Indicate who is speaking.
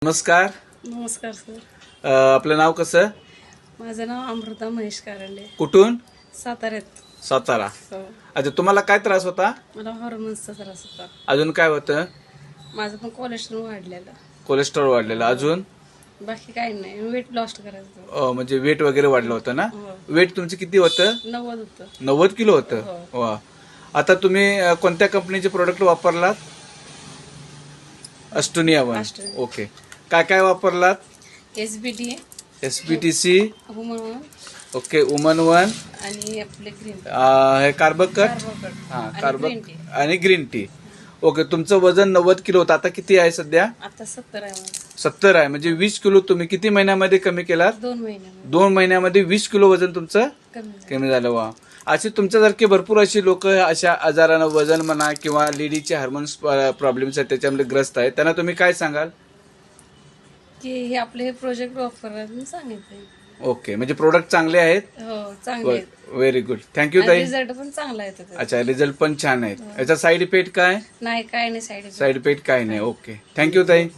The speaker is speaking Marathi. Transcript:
Speaker 1: नमस्कार.
Speaker 2: नमस्कार सर.
Speaker 1: आपलं नाव कसं?
Speaker 2: माझं नाव अमृता महेश कारंडे.
Speaker 1: कुठून?
Speaker 2: साताऱ्यात.
Speaker 1: सातारा.
Speaker 2: हो.
Speaker 1: अच्छा, तुम्हाला काय त्रास होता?
Speaker 2: मला हॉर्मोन्सचा त्रास होता.
Speaker 1: अजून काय होतं?
Speaker 2: माझं पण कोलेस्ट्रॉल वाढलेलं.
Speaker 1: कोलेस्ट्रॉल वाढलेलं. अजून
Speaker 2: बाकी काही नाही. वेट लॉस करायचं.
Speaker 1: म्हणजे वेट वगैरे वाढलं होतं ना?
Speaker 2: हो.
Speaker 1: वेट तुमचं किती होतं?
Speaker 2: 90 होतं.
Speaker 1: 90 किलो होतं.
Speaker 2: हो.
Speaker 1: वा. आता तुम्ही कोणत्या कंपनीचे प्रोडक्ट वापरलात? Astonia one.
Speaker 2: अस्टोनिया.
Speaker 1: ओके. काय काय वापरलात?
Speaker 2: SBT,
Speaker 1: SBTC.
Speaker 2: हुमन
Speaker 1: ओके. उमन वन.
Speaker 2: आणि आपले ग्रीन
Speaker 1: हे कार्बकट. हा, कार्बक आणि ग्रीन टी. ओके. तुमचं वजन 90 किलो होतं. आता किती आहे सध्या?
Speaker 2: आता 70 आहे माझं.
Speaker 1: 70 आहे. म्हणजे 20 किलो तुम्ही किती महिन्यामध्ये कमी केलात?
Speaker 2: 2 महिन्यामध्ये
Speaker 1: 2 महिन्यामध्ये 20 किलो वजन तुमचं
Speaker 2: कमी झालं.
Speaker 1: कमी झालं. वा. अशी तुमच्यासारखे भरपूर अशी लोक अशा आजारानं वजन म्हणा किंवा लेडीचे हार्मोन्स प्रॉब्लेम्स आहेत त्याच्यामध्ये ग्रस्त आहेत, त्यांना तुम्ही काय सांगाल?
Speaker 2: की हे आपले हे प्रोजेक्ट वापरायला सांगितले.
Speaker 1: ओके. म्हणजे प्रोडक्ट चांगले आहेत.
Speaker 2: हो, चांगले आहेत.
Speaker 1: Very good. थँक्यू ताई.
Speaker 2: रिझल्ट पण चांगला येतो त्याचा.
Speaker 1: अच्छा, रिझल्ट पण छान आहेत. याचा साईड इफेक्ट काय?
Speaker 2: नाही, काय नाही साईड इफेक्ट.
Speaker 1: साईड इफेक्ट काय नाही. ओके. थँक्यू ताई.